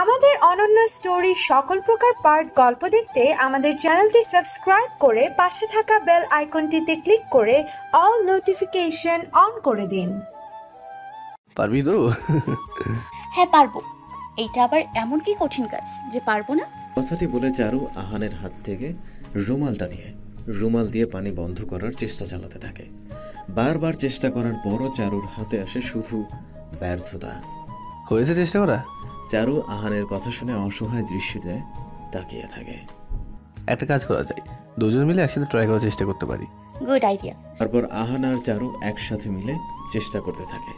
আমাদের অনন্য স্টোরি সকল প্রকার পার্ট গল্প দেখতে আমাদের চ্যানেলটি সাবস্ক্রাইব করে পাশে থাকা বেল আইকনটিতে ক্লিক করে অল নোটিফিকেশন অন করে দিন। পারবি তো? হ্যাঁ পারবো। এইটা আবার এমন কি কঠিন কাজ যে পারবো না? কথাটি বলে চারু আহানের হাত থেকে রুমালটা নিয়ে রুমাল দিয়ে পানি বন্ধ করার চেষ্টা চালাতে থাকে। বারবার চেষ্টা করার পরও চারুর হাতে আসে শুধু ব্যর্থতা। হয়েছে চেষ্টা করা? চারু আহানের কথা শুনে অসহায় দৃষ্টিতে তাকিয়ে থাকে। একটা কাজ করা যায়, দুজন মিলে একসাথে ট্রাই করার চেষ্টা করতে পারি। Good idea. তারপর আহান আর চারু একসাথে মিলে চেষ্টা করতে থাকে।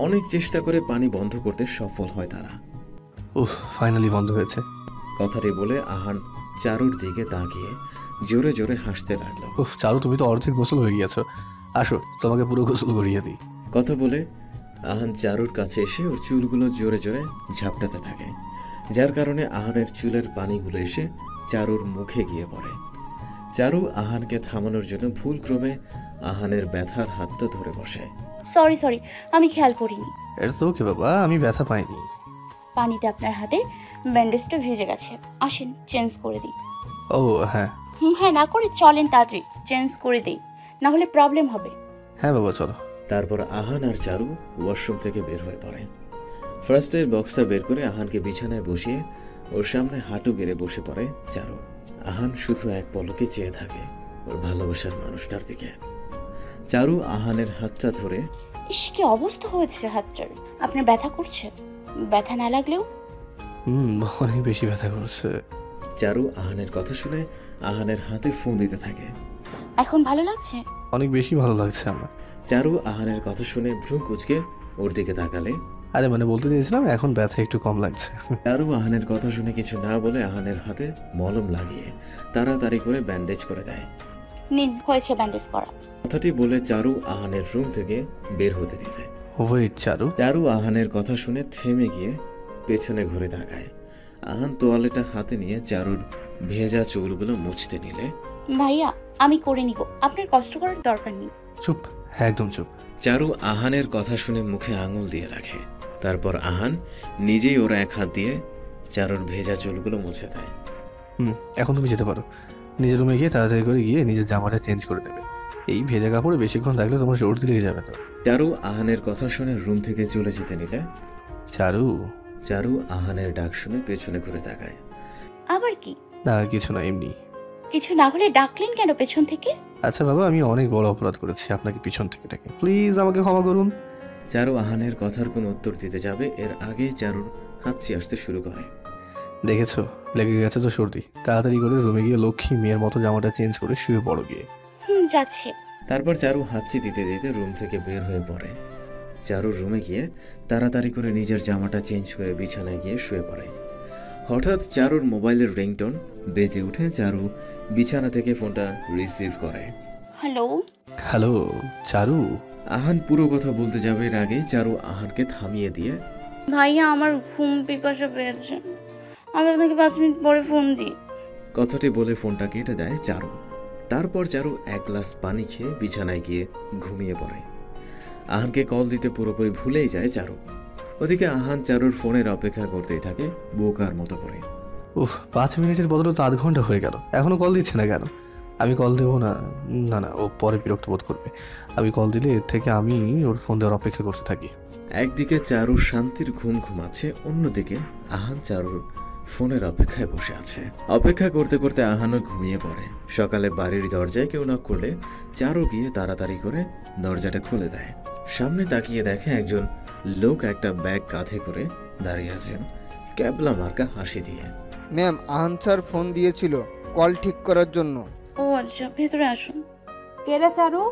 অনেক চেষ্টা করে পানি বন্ধ করতে সফল হয় তারা। উফ, ফাইনালি বন্ধ হয়েছে। কথাটি বলে আহান চারুর দিকে তাকিয়ে জোরে জোরে হাসতে লাগলো। উফ চারু, তুমি তো অর্ধেক গোসল হয়ে গিয়েছো, আসো তোমাকে পুরো গোসল করিয়ে দিই। কথা বলে আহান চারুর কাছে এসে ওর চুলগুলো জোরে জোরে ঝাপটাতে থাকে, যার কারণে আহানের চুলের পানিগুলো এসে চারুর মুখে গিয়ে পড়ে। চারু আহানকে থামানোর জন্য ভুলক্রমে আহানের ব্যথার হাতটা ধরে বসে। সরি, আমি খেয়াল করিনি। ইটস ওকে বাবা, আমি ব্যথা পাইনি। পানিতে আপনার হাতে ব্যান্ডেজটা ভিজে গেছে, আসেন চেঞ্জ করে দিই। ও হ্যাঁ। হ্যাঁ না করে চলেন, তাড়াতাড়ি চেঞ্জ করে দিই, না হলে প্রবলেম হবে। হ্যাঁ বাবা চলো। তারপর আহান আর চারু ওয়াশরুম থেকে বের হয়ে পড়ে। ফার্স্ট এর বক্সটা বের করে আহানকে বিছানায় বসিয়ে ওর সামনে হাঁটু গেড়ে বসে পড়ে চারু। আহান শুধু এক পলকে চেয়ে থাকে ওর ভালোবাসার মানুষটার দিকে। চারু আহানের হাতটা ধরে, ইস কি অবস্থা হয়েছে হাতটার, আপনার ব্যথা করছে? ব্যথা না লাগলেও অনেক বেশি ব্যথা করছে। চারু আহানের কথা শুনে আহানের হাতে ফোন দিতে থাকে। এখন ভালো লাগছে? অনেক বেশি ভালো লাগছে আমার। চারু আহানের কথা শুনে ভ্রু কুঁচকে ওর দিকে তাকালে। আরে মানে বলতে চেয়েছিলাম এখন ব্যথা একটু কম লাগছে। চারু আহানের কথা শুনে কিছু না বলে আহানের হাতে মলম লাগিয়ে তাড়াতাড়ি করে ব্যান্ডেজ করে দেয়। নিন, হয়েছে ব্যান্ডেজ করা। কথাটি বলে চারু আহানের রুম থেকে বের হতে নিলে ওয়েট চারু। চারু আহানের কথা শুনে থেমে গিয়ে পেছনে ঘুরে তাকায়। আহান তোয়ালেটা হাতে নিয়ে চারুর ভেজা চুলগুলো মুছতে নিলে। ভাইয়া আমি করে নিব, আপনার কষ্ট করার দরকার নেই। চুপ, হ্যাঁ একদম চুপ। চারু আহানের কথা শুনে মুখে আঙুল দিয়ে রাখে। তারপর আহান নিজেই ওর এক হাত দিয়ে চারুর ভেজা চুলগুলো মুছে দেয়। এখন তুমি যেতে পারো, নিজের রুমে গিয়ে তাড়াতাড়ি করে গিয়ে নিজের জামাটা চেঞ্জ করে দেবে। এই ভেজা কাপড়ে বেশিক্ষণ থাকলে তোমার সর্দি লেগে যাবে তো। চারু আহানের কথা শুনে রুম থেকে চলে যেতে নিলে চারু। চারু আহানের ডাক শুনে পেছনে ঘুরে তাকায়। আবার কি? না কিছু না, এমনি। কিছু না হলে ডাকলেন কেন পেছন থেকে? আচ্ছা বাবা, আমি অনেক বড় অপরাধ করেছি, আপনাকে পিছন থেকে ডাকে, প্লিজ আমাকে ক্ষমা করুন। চারু আহানের কথার কোনো উত্তর দিতে যাবে এর আগেই চারুর হাঁচি আসতে শুরু করে। দেখেছো, লেগে গেছে তো সর্দি। তাড়াতাড়ি করে রুমে গিয়ে লক্ষ্মী মেয়ের মতো জামাটা চেঞ্জ করে শুয়ে পড়ো গিয়ে। যাচ্ছি। তারপর চারু হাঁচি দিতে দিতে রুম থেকে বের হয়ে পড়ে। চারুর রুমে গিয়ে তাড়াতাড়ি করে নিজের জামাটা চেঞ্জ করে বিছানায় গিয়ে শুয়ে পড়ে। হঠাৎ চারুর মোবাইলের রিংটোন বেজে উঠে চারু বিছানা থেকে ফোনটা রিসিভ করে। হ্যালো। হ্যালো চারু। আহান পুরো কথা বলতে যাবে এর আগেই চারু আহানকে থামিয়ে দিয়ে, ভাইয়া আমার ঘুম পিপাসা পেয়েছে, আমি আপনাকে 5 মিনিট পরে ফোন দিই। কথাটি বলে ফোনটা কেটে দেয় চারু। তারপর চারু এক গ্লাস পানি খেয়ে বিছানায় গিয়ে ঘুমিয়ে পড়ে। আহানকে কল দিতে পুরোপুরি ভুলেই যায় চারু। ওদিকে আহান চারুর ফোনের অপেক্ষা করতেই থাকে বোকার মতো করে। 5 মিনিটের বদলে তো 8 ঘন্টা হয়ে গেল, এখনো কল দিচ্ছে না কেন? আমি কল দেবো না। না না, ও পরে বিরক্ত বোধ করবে। আমি কল দিলে এর থেকে আমি ওর ফোন দেওয়ার অপেক্ষা করতে থাকি। একদিকে চারুর শান্তির ঘুম ঘুমাচ্ছে, অন্যদিকে আহান চারুর ফোনের অপেক্ষায় বসে আছে। অপেক্ষা করতে করতে আহানও ঘুমিয়ে পড়ে। সকালে বাড়ির দরজায় কেউ নক করলে চারু গিয়ে তাড়াতাড়ি করে দরজাটা খুলে দেয়। সামনে তাকিয়ে দেখে একজন লোক একটা ব্যাগ কাঁধে করে দাঁড়িয়ে আছেন, ক্যাবলা মার্কা হাসি দিয়ে। ম্যাম, আহান স্যার ফোন দিয়েছিল কল ঠিক করার জন্য। ও আচ্ছা, ভেতরে আসুন। কেরে চারু?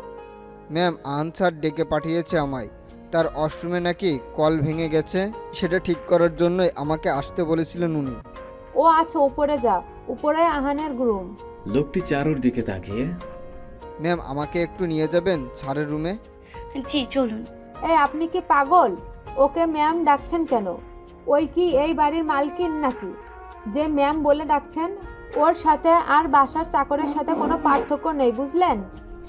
ম্যাম, আহান স্যার ডেকে পাঠিয়েছে আমায়। তার ওয়াশরুমে নাকি কল ভেঙে গেছে, সেটা ঠিক করার জন্যই আমাকে আসতে বলেছিলেন উনি। ও আচ্ছা, উপরে যা, উপরে আহানের রুম। লোকটি চারুর দিকে তাকিয়ে, ম্যাম আমাকে একটু নিয়ে যাবেন স্যারের রুমে? জি চলুন। এই আপনি কি পাগল? ওকে ম্যাম ডাকছেন কেন? ওই কি এই বাড়ির মালকিন নাকি যে ম্যাম বলে ডাকছেন? ওর সাথে আর বাসার চাকরের সাথে কোনো পার্থক্য নেই, বুঝলেন?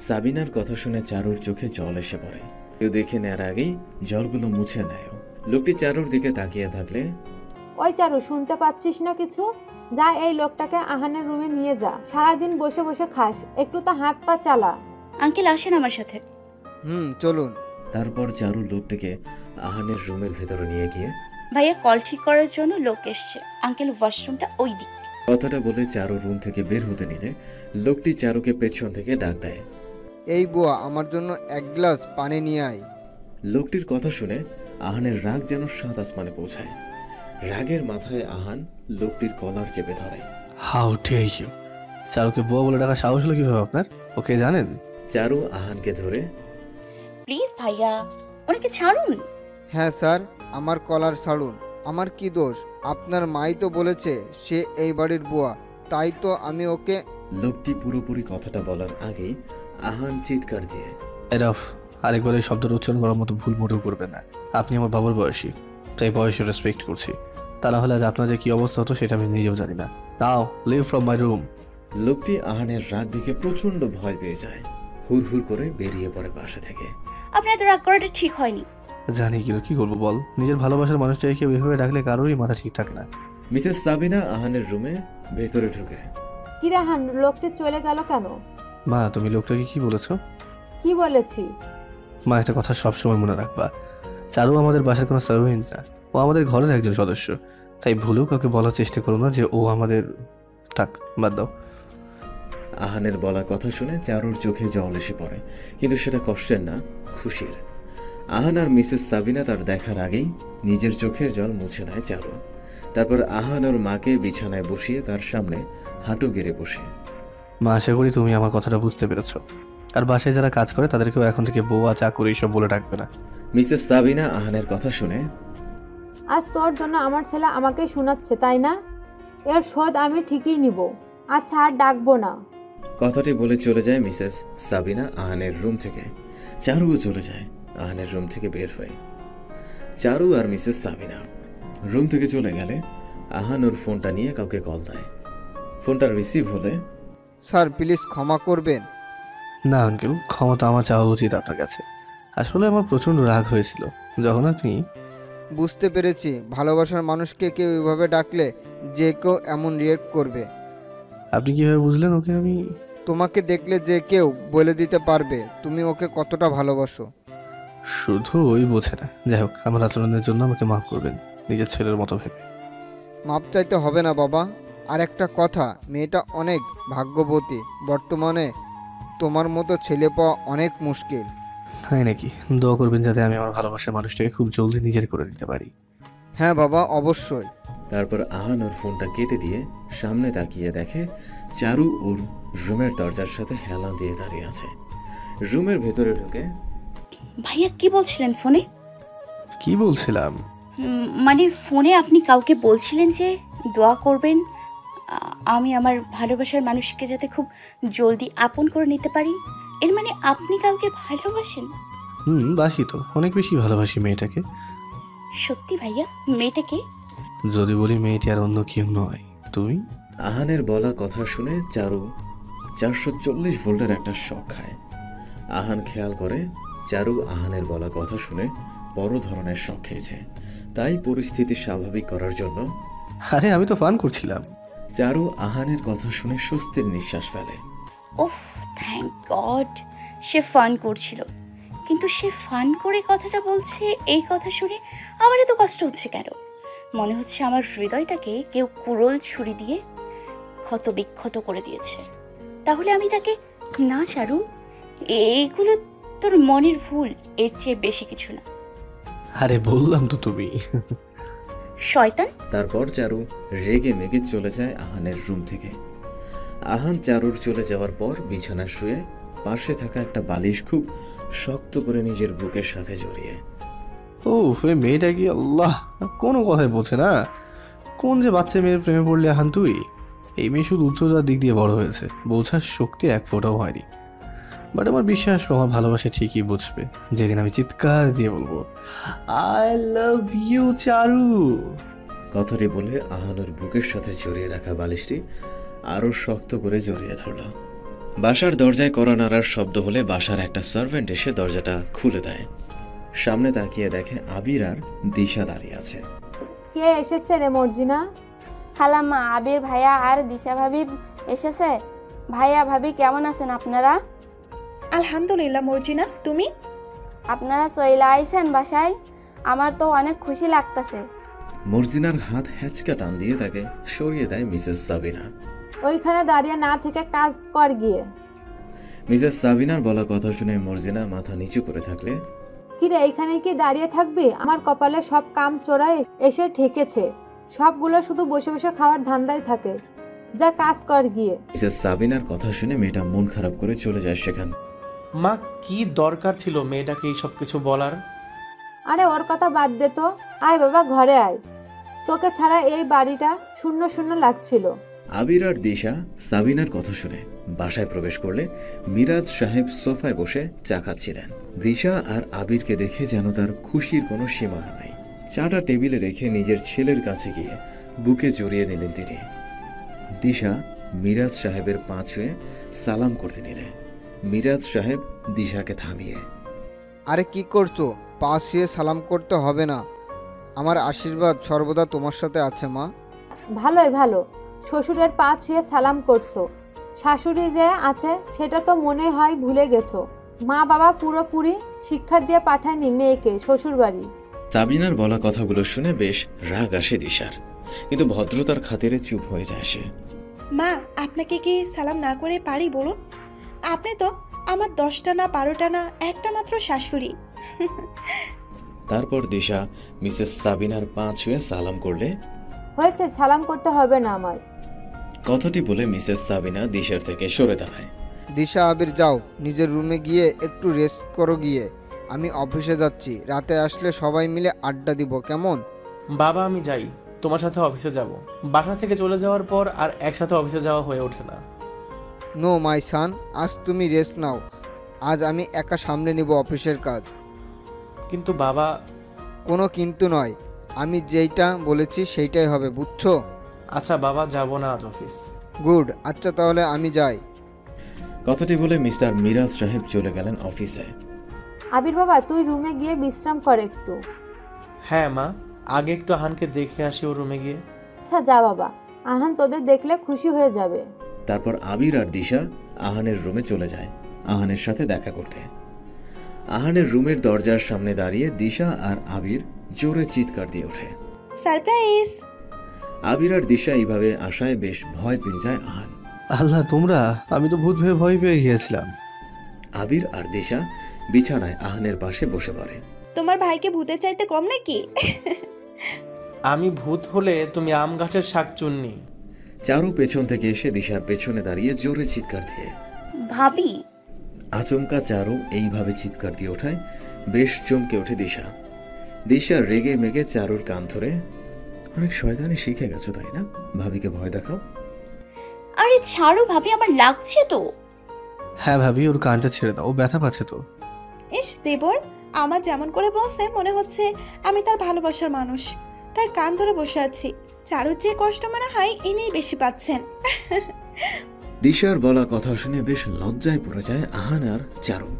সাবিনার কথা শুনে চারুর চোখে জল এসে পড়ে। কেউ দেখে নেওয়ার আগেই জলগুলো মুছে নেয়। লোকটি চারুর দিকে তাকিয়ে থাকলে, ওই চারু, শুনতে পাচ্ছিস না কিছু? যা এই লোকটাকে আহানের রুমে নিয়ে যা। সারাদিন বসে বসে খাস, একটু তো হাত পা চালা। আঙ্কেল আসেন আমার সাথে। চলুন। তারপর চারু লোকটিকে আহানের রুমের ভেতরে নিয়ে গিয়ে, ভাইয়া কল ঠিক করার জন্য লোক এসছে, আঙ্কেল ওয়াশরুমটা ওই দিক। কথাটা বলে চারু রুম থেকে বের হতে নিলে লোকটি চারুকে পেছন থেকে ডাক দেয়। এই বুয়া, আমার জন্য এক গ্লাস পানি নিয়ে আয়। লোকটির কথা শুনে আহানের রাগ যেন সাত আসমানে পৌঁছায়। রাগের মাথায় আহান লোকটির কলার চেপে ধরে। How dare you! চারুকে বুয়া বলে ডাকা সাহস হলো কিভাবে আপনার? ওকে জানেন? চারু আহানকে ধরে, প্লিজ ভাইয়া, ওনাকে ছাড়ুন। হ্যাঁ স্যার, আমার কলার ছাড়ুন। আমার কি দোষ? আপনার মাই তো বলেছে সে এই বাড়ির বুয়া, তাই তো আমি ওকে। লোকটি পুরোপুরি কথাটা বলার আগেই আহান চিৎকার দিয়ে, এরফ, আরেকবার এই শব্দের উচ্চারণ করার মতো ভুল মোটেও করবেন না। আপনি আমার বাবার বয়সী, তাই বয়সে রেসপেক্ট করছি। তা না হলে আজ আপনার যে কী অবস্থা হতো সেটা আমি নিজেও জানি না। নাও লিভ ফ্রম মাই রুম। লোকটি আহানের রাগ দেখে প্রচন্ড ভয় পেয়ে যায়। হুড় হুড় করে বেরিয়ে পড়ে বাসা থেকে। আপনার এত রাগ করাটা ঠিক হয়নি। জানি কি করবো বল, নিজের ভালোবাসার মানুষটাকে কেউ এভাবে ডাকলে কারোরই মাথা ঠিক থাকে না। মিসেস সাবিনা আহানের রুমে ভেতরে ঢুকে, কি রে আহান, লোকটি চলে গেল কেন? মা, তুমি লোকটাকে কি বলেছো? কি বলেছি? মা, একটা কথা সবসময় মনে রাখবা, চারু আমাদের বাসার কোনো সার্ভেন্ট না, ও আমাদের ঘরের একজন সদস্য। তাই ভুলেও কাউকে বলার চেষ্টা করো না যে ও আমাদের। থাক, বাদ দাও। আহানের বলা কথা শুনে চারুর চোখে জল এসে পড়ে, কিন্তু সেটা কষ্টের না, খুশির। আহান আর মিসেস সাবিনা তার দেখার আগেই নিজের চোখের জল মুছে নেয় চারু। তারপর আহান ওর মাকে বিছানায় বসিয়ে তার সামনে হাঁটু গেড়ে বসে, মা, আশা করি তুমি আমার কথাটা বুঝতে পেরেছো। আর বাসায় যারা কাজ করে তাদেরকেও এখন থেকে বউয়া চাকরি এইসব বলে ডাকবে না। মিসেস সাবিনা আহানের কথা শুনে, আজ তোর জন্য আমার ছেলে আমাকে শোনাচ্ছে, তাই না? এর শোধ আমি ঠিকই নিব। আচ্ছা, আর ডাকবো না। কথাটি বলে চলে যায় মিসেস সাবিনা আহানের রুম থেকে। চারুও চলে যায় আহানের রুম থেকে বের হয়ে। চারু আর মিসেস সাবিনা রুম থেকে চলে গেলে আহান ওর ফোনটা নিয়ে কাউকে কল দেয়। ফোনটা রিসিভ হলে, স্যার প্লিজ ক্ষমা করবেন। না আঙ্কেল, ক্ষমতা আমার চাওয়া উচিত আপনার কাছে। আসলে আমার প্রচণ্ড রাগ হয়েছিল যখন আপনি। বুঝতে পেরেছি, ভালোবাসার মানুষকে কেউ এভাবে ডাকলে যে কেউ এমন রিয়েক্ট করবে। আপনি কীভাবে বুঝলেন ওকে আমি? তোমাকে দেখলে যে কেউ বলে দিতে পারবে তুমি ওকে কতটা ভালোবাসো। শুধু ওই বোঝে না। যাই হোক, আমার আচরণের জন্য আমাকে মাফ করবেন, নিজের ছেলের মতো ভেবে। মাপ চাইতে হবে না বাবা। আর একটা কথা, মেয়েটা অনেক ভাগ্যবতী। বর্তমানে তোমার মতো ছেলে পাওয়া অনেক মুশকিল। তাই নাকি? দোয়া করবেন যাতে আমি আমার ভালোবাসার মানুষটাকে খুব জলদি নিজের করে দিতে পারি। হ্যাঁ বাবা, অবশ্যই। তারপর আহান ওর ফোনটা কেটে দিয়ে সামনে তাকিয়ে দেখে চারু ওর রুমের দরজার সাথে হেলান দিয়ে দাঁড়িয়ে আছে। রুমের ভেতরে ঢুকে, ভাইয়া কি বলছিলেন ফোনে? কি বলছিলাম? মানে ফোনে আপনি কাউকে বলছিলেন যে দোয়া করবেন আমি আমার ভালোবাসার মানুষকে যাতে খুব জলদি আপন করে নিতে পারি। এর মানে আপনি কাউকে ভালোবাসেন? বাসি তো, অনেক বেশি ভালোবাসি মেয়েটাকে। সত্যি ভাইয়া? মেয়েটাকে? যদি বলি মেয়েটি আর অন্য কেউ নয়, তুমি। আহানের বলা কথা শুনে চারু 440 ভোল্টের একটা শক খায়। আহান খেয়াল করে চারু আহানের বলা কথা শুনে বড় ধরনের শক খেয়েছে, তাই পরিস্থিতি স্বাভাবিক করার জন্য, আরে আমি তো ফান করছিলাম। চারু আহানের কথা শুনে স্বস্তির নিঃশ্বাস ফেলে। ওফ, থ্যাংক গড, সে ফান করছিল। কিন্তু সে ফান করে কথাটা বলছে, এই কথা শুনে আমার এত কষ্ট হচ্ছে কেন? মনে হচ্ছে আমার হৃদয়টাকে কেউ কুড়োল ছুরি দিয়ে ক্ষত বিক্ষত করে দিয়েছে। তাহলে আমি তাকে না চারু, এইগুলো তোর মনের ভুল, এর চেয়ে বেশি কিছু না। আরে বললাম তো তুমি। শয়তান। তারপর চারু রেগে মেগে চলে যায় আহানের রুম থেকে। আহান চারুর চলে যাওয়ার পর বিছানা শুয়ে পাশে থাকা একটা বালিশ খুব শক্ত করে নিজের বুকের সাথে জড়িয়ে, ও ওই মেয়েটা কি আল্লাহ কোনো কথাই বোঝে না। কোন যে বাচ্চা মেয়ের প্রেমে পড়লে আহান তুই? এই মেয়ে শুধু উচ্চতার দিক দিয়ে বড় হয়েছে, বোঝার শক্তি এক ফোঁটাও হয়নি। বাট আমার বিশ্বাস আমার ভালোবাসা ঠিকই বুঝবে যেদিন আমি চিৎকার দিয়ে বলবো আই লাভ ইউ চারু। কথাটি বলে আহানুর বুকের সাথে জড়িয়ে রাখা বালিশটি আরো শক্ত করে জড়িয়ে ধরল। বাসার দরজায় কড়া নাড়ার শব্দ হলে বাসার একটা সার্ভেন্ট এসে দরজাটা খুলে দেয়। সামনে তাকিয়ে দেখে আবির আর দিশা দাঁড়িয়ে আছে। কে এসেছে রে মর্জিনা? খালাম্মা, আবির ভাইয়া আর দিশা ভাবি এসেছে। ভাইয়া ভাবি কেমন আছেন আপনারা? আলহামদুলিল্লাহ মর্জিনা, তুমি? আপনারা চইলা আইছেন বাসায়? আমার তো অনেক খুশি লাগতেছে। মর্জিনার হাত হ্যাচকা টান দিয়ে তাকে সরিয়ে দেয় মিসেস সাবিনা। ওইখানে দাঁড়িয়ে না থেকে কাজ কর গিয়ে। মিসেস সাবিনার বলা কথা শুনে মর্জিনা মাথা নিচু করে থাকলে, কিরে এইখানে কি দাঁড়িয়ে থাকবি? আমার কপালে সব কাম চোরাই এসে ঠেকেছে। সবগুলো শুধু বসে বসে খাওয়ার ধান্দায় থাকে। যা কাজ কর গিয়ে। মিসেস সাবিনার কথা শুনে মেয়েটা মন খারাপ করে চলে যায় সেখান। মা, কি দরকার ছিল মেয়েটাকে এই সব কিছু বলার? আরে ওর কথা বাদ দে তো, আয় বাবা ঘরে আয়। তোকে ছাড়া এই বাড়িটা শূন্য শূন্য লাগছিল। আবির আর দিশা সাবিনার কথা শুনে বাসায় প্রবেশ করলে মিরাজ সাহেব সোফায় বসে চা খাচ্ছিলেন। দিশা আর আবিরকে দেখে যেন তার খুশির কোনো সীমা নাই। চাটা টেবিলে রেখে নিজের ছেলের কাছে গিয়ে বুকে জড়িয়ে নিলেন তিনি। দিশা মিরাজ সাহেবের পা ছুঁয়ে সালাম করতে নিলে মিরাজ সাহেব দিশাকে থামিয়ে, আরে কি করছো? পা ছুঁয়ে সালাম করতে হবে না। আমার আশীর্বাদ সর্বদা তোমার সাথে আছে মা। ভালোই ভালো, শ্বশুরের পা ছুঁয়ে সালাম করছো। শাশুড়ি যে আছে সেটা তো মনে হয় ভুলে গেছো। মা বাবা পুরোপুরি শিক্ষা দিয়ে পাঠায়নি মেয়েকে শ্বশুর বাড়ি। সাবিনার বলা কথাগুলো শুনে বেশ রাগ আসে দিশার, কিন্তু ভদ্রতার খাতিরে চুপ হয়ে যায় সে। মা, আপনাকে কি সালাম না করে পারি বলুন? আপনি তো আমার 10টা না 12টা না একটা মাত্র শাশুড়ি। তারপর দিশা মিসেস সাবিনার পা ছুঁয়ে সালাম করলে, হয়েছে, সালাম করতে হবে না আমার। কথাটি বলে মিসেস সাবিনা দিশার থেকে সরে দাঁড়ায়। দিশা আবির যাও নিজের রুমে গিয়ে একটু রেস্ট করো গিয়ে। আমি অফিসে যাচ্ছি, রাতে আসলে সবাই মিলে আড্ডা দিব, কেমন? বাবা, আমি যাই, তোমার সাথে অফিসে যাব। বাসা থেকে চলে যাওয়ার পর আর একসাথে অফিসে যাওয়া হয়ে ওঠে না। নো মাই সান, আজ তুমি রেস্ট নাও। আজ আমি একা সামলে নিব অফিসের কাজ। কিন্তু বাবা। কোনো কিন্তু নয়, আমি যেইটা বলেছি সেইটাই হবে, বুঝছো? আচ্ছা বাবা, যাব না আজ অফিস। গুড, আচ্ছা তাহলে আমি যাই। কথাটি বলে মিস্টার মিরাজ সাহেব চলে গেলেন অফিসে। আবির বাবা, তুই রুমে গিয়ে বিশ্রাম কর একটু। হ্যাঁ মা, আগে একটু আহানকে দেখে আসি ওর রুমে গিয়ে। আচ্ছা যা বাবা, আহান তোদের দেখলে খুশি হয়ে যাবে। তারপর আবির আর দিশা আহানের রুমে চলে যায় আহানের সাথে দেখা করতে। আহানের রুমের দরজার সামনে দাঁড়িয়ে দিশা আর আবির জোরে চিৎকার দিয়ে ওঠে, সারপ্রাইজ! আবির আর দিশা এইভাবে আশায় বেশ ভয় পেয়ে যায় আহান। আল্লাহ, তোমরা! আমি তো ভূত ভয়ে ভয় পেয়ে গিয়েছিলাম। আবির আর দিশা বিছানায় আহানের পাশে বসে পড়ে। তোমার ভাইকে ভূতের চাইতে কম নাকি? আমি ভূত হলে তুমি আম গাছের শাক চুননি। চারু পেছন থেকে এসে দিশার পেছনে দাঁড়িয়ে জোরে চিৎকার দিয়ে। ভাবি! আচমকা চারু এইভাবে চিৎকার দিয়ে ওঠায় বেশ চমকে ওঠে দিশা। দিশা রেগে মেগে চারুর কান ধরে, অনেক শয়তানি শিখে গেছো তাই না? ভাবিকে ভয় দেখাও। আরে ছাড়ো ভাবি, আমার লাগছে তো। হ্যাঁ ভাবি, ওর কানটা ছেড়ে দাও, ও ব্যথা পাচ্ছে তো। ইস দেবর, আমার যেমন করে বলছে মনে হচ্ছে আমি তার ভালোবাসার মানুষ, তার কান ধরে বসে আছি। চারুর যে কষ্ট মনে হয় ইনিই বেশি পাচ্ছেন। দিশার বলা কথা শুনে বেশ লজ্জায় পড়ে যায় আহান আর চারু।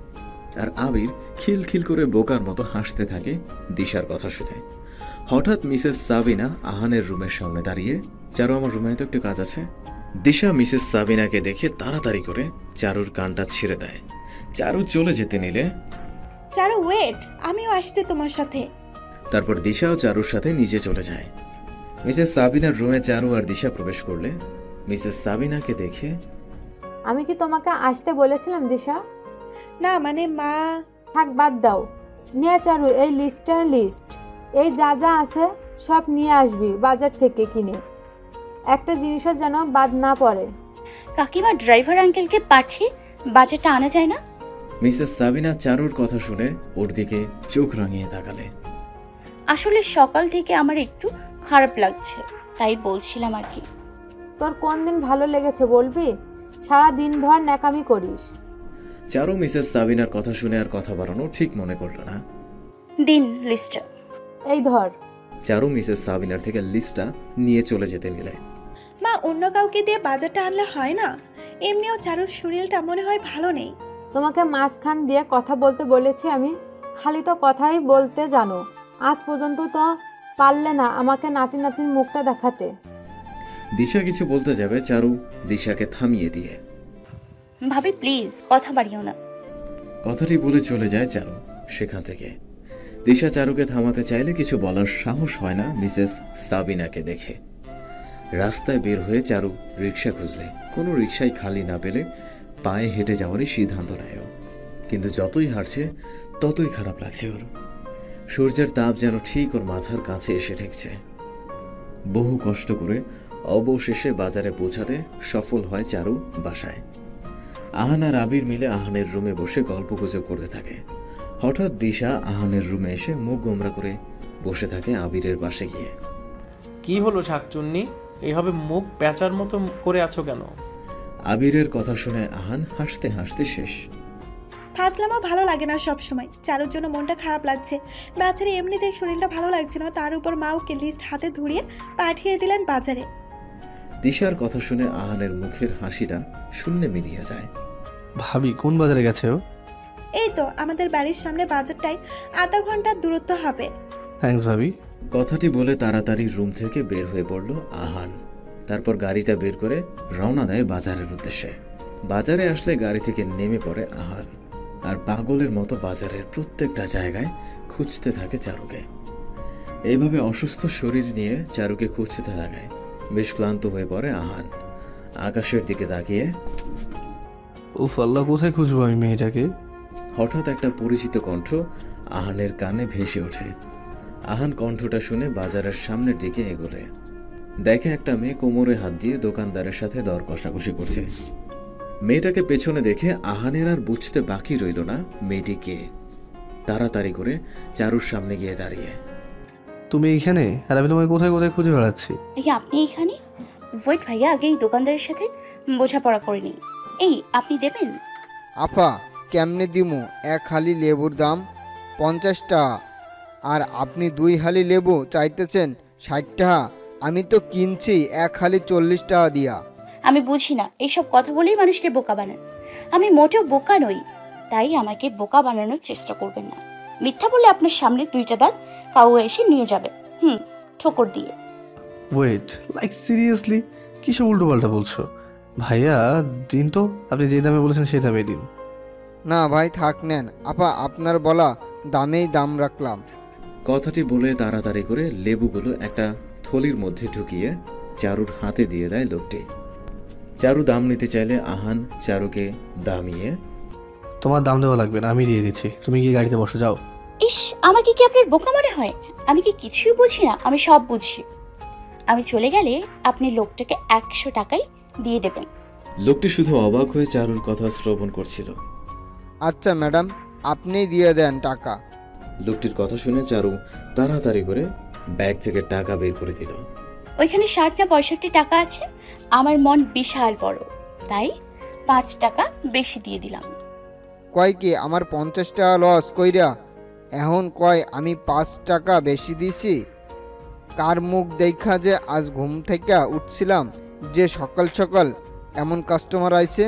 আর আবির খিলখিল করে বোকার মতো হাসতে থাকে দিশার কথা শুনে। হঠাৎ মিসেস সাবিনা আহানের রুমের সামনে দাঁড়িয়ে, চারু আমার রুমে তো একটু কাজ আছে। দিশা মিসেস সাবিনাকে দেখে তাড়াতাড়ি করে চারুর কানটা ছিঁড়ে দেয়। চারু চলে যেতে নিলে, চারু ওয়েট, আমিও আসতে তোমার সাথে। তারপর দিশাও চারুর সাথে নিচে চলে যায়। মিসেস সাবিনার রুমে চারু আর দিশা প্রবেশ করলে মিসেস সাবিনাকে দেখে, আমি কি তোমাকে আসতে বলেছিলাম দিশা? না মানে মা। থাক বাদ দাও। নিয়ে চারু এই লিস্ট, এই যা যা আছে সব নিয়ে আসবি বাজার থেকে কিনে। একটা জিনিসও যেন বাদ না পড়ে। কাকিমা, ড্রাইভার আঙ্কেলকে পাঠিয়ে বাজারটা আনা যায় না? মিসেস সাবিনা চারুর কথা শুনে ওর দিকে চোখ রাঙিয়ে তাকালে। আসলে সকাল থেকে আমার একটু খারাপ লাগছে, তাই বলছিলাম আর কি। তোর কোন দিন ভালো লেগেছে বলবি? সারা দিন ভর ন্যাকামি করিস। চারু মিসেস সাবিনার কথা শুনে আর কথা বাড়ানো ঠিক মনে করল না। দিন লিস্টটা। এই ধর। চারু মিসেস সাবিনার থেকে লিস্টটা নিয়ে চলে যেতে নিলে। মা, অন্য কাউকে দিয়ে বাজারটা আনলে হয় না? এমনিও চারুর শরীরটা মনে হয় ভালো নেই। তোমাকে মাঝখান দিয়ে কথা বলতে বলেছি আমি? খালি তো কথাই বলতে জানো, আজ পর্যন্ত তো পারলে না আমাকে নাতি নাতনির মুখটা দেখাতে। দিশা কিছু বলতে যাবে, চারু দিশাকে থামিয়ে দিয়ে। ভাবি প্লিজ কথা বাড়িও না। কথাটি বলে চলে যায় চারু সেখান থেকে। দিশা চারুকে থামাতে চাইলে কিছু বলার সাহস হয় না মিসেস সাবিনাকে দেখে। রাস্তায় বের হয়ে চারু রিক্সা খুঁজলে কোনো রিক্সাই খালি না পেলে পায়ে হেঁটে যাওয়ারই সিদ্ধান্ত নেয় ও। কিন্তু যতই হাঁটছে ততই খারাপ লাগছে ওর। সূর্যের তাপ যেন ঠিক ওর মাথার কাছে এসে ঠেকছে। বহু কষ্ট করে অবশেষে বাজারে পৌঁছাতে সফল হয় চারু বাসায়। আহান আর আবির মিলে আহানের রুমে বসে গল্পগুজব করতে থাকে। হঠাৎ দিশা আহানের রুমে এসে মুখ গোমরা করে বসে থাকে আবিরের পাশে গিয়ে। কি হলো শাকচুন্নি, এইভাবে মুখ পেঁচার মতো করে আছো কেন? আবিরের কথা শুনে আহান হাসতে হাসতে শেষ। ফাজলামও ভালো লাগে না সব সময়। চারুর জন্য মনটা খারাপ লাগছে। বাজারে এমনিতেই শরীরটা ভালো লাগছে না, তার উপর মা ওকে লিস্ট হাতে ধরিয়ে পাঠিয়ে দিলেন বাজারে। দিশার কথা শুনে আহানের মুখের হাসিটা শূন্যে মিলিয়ে যায়। ভাবি কোন বাজারে গেছে ও? এই তো আমাদের বাড়ির সামনে বাজারটাই, আধা ঘন্টার দূরত্ব হবে। থ্যাঙ্কস ভাবি। কথাটি বলে তাড়াতাড়ি রুম থেকে বের হয়ে পড়ল আহান। তারপর গাড়িটা বের করে রওনা দেয় বাজারের উদ্দেশ্যে। বাজারে আসলে গাড়ি থেকে নেমে পড়ে আহান আর পাগলের মতো বাজারের প্রত্যেকটা জায়গায় খুঁজতে থাকে চারুকে। এইভাবে অসুস্থ শরীর নিয়ে চারুকে খুঁজতে থাকে। বেশ ক্লান্ত হয়ে পড়ে আহান। আকাশের দিকে তাকিয়ে, উফ আল্লাহ, কোথায় খুঁজবো আমি মেয়েটাকে? হঠাৎ একটা পরিচিত কণ্ঠ আহানের কানে ভেসে ওঠে। আহান কণ্ঠটা শুনে বাজারের সামনের দিকে এগোলে দেখে একটা মেয়ে কোমরে হাত দিয়ে দোকানদারের সাথে দর কষাকষি করছে। মেয়েটাকে পেছনে দেখে আহানের আর বুঝতে বাকি রইল না মেয়েটি কে। তাড়াতাড়ি করে চারুর সামনে গিয়ে দাঁড়িয়ে, তুমি এইখানে? আর আমি তোমায় কোথায় কোথায় খুঁজে বেড়াচ্ছি। এই আপনি এখানে? ওয়েট ভাইয়া, আগে এই দোকানদারের সাথে বোঝাপড়া করে নিই। এই আপনি দেবেন? আপা কেমনে দিমু? এক হালি লেবুর দাম 50 টাকা, আর আপনি 2 হালি লেবু চাইতেছেন 60 টাকা। আমি তো কিনছি এক হালি 40 টাকা দিয়া। আমি বুঝি না, এইসব কথা বলেই মানুষকে বোকা বানান। আমি মোটেও বোকা নই, তাই আমাকে বোকা বানানোর চেষ্টা করবেন না। মিথ্যা বলে আপনার সামনে 2টা দাঁত কাউ এসে নিয়ে যাবে, ঠোকর দিয়ে। ওয়েট, লাইক সিরিয়াসলি কিসব উল্টো পাল্টা বলছো? ভাইয়া দিন তো, আপনি যে দামে বলেছেন সেই দামে দিন। না ভাই থাক নেন, আপা আপনার বলা দামেই দাম রাখলাম। কথাটি বলে তাড়াতাড়ি করে লেবুগুলো একটা থলির মধ্যে ঢুকিয়ে চারুর হাতে দিয়ে দেয় লোকটি। চারু দাম নিতে চাইলে আহান চারুকে দামিয়ে, তোমার দাম দেওয়া লাগবে না, আমি দিয়ে দিচ্ছি, তুমি গিয়ে গাড়িতে বসে যাও। ইস, আমাকে কি আপনার বোকা মনে হয়? আমি কি কিছুই বুঝি না? আমি সব বুঝি। আমি চলে গেলে আপনি লোকটাকে 100 টাকাই দিয়ে দেবেন। লোকটি শুধু অবাক হয়ে চারুর কথা শ্রবণ করছিল। আচ্ছা ম্যাডাম, আপনিই দিয়ে দেন টাকা। লোকটির কথা শুনে চারু তাড়াতাড়ি করে ব্যাগ থেকে টাকা বের করে দিল। ওইখানে 60 না 65 টাকা আছে। আমার মন বিশাল বড়, তাই 5 টাকা বেশি দিয়ে দিলাম। কয় কি আমার 50 টাকা লস কইরা এখন কয় আমি 5 টাকা বেশি দিছি? কার মুখ দেখা যে আজ ঘুম থেকে উঠছিলাম যে সকাল সকাল এমন কাস্টমার আইছে?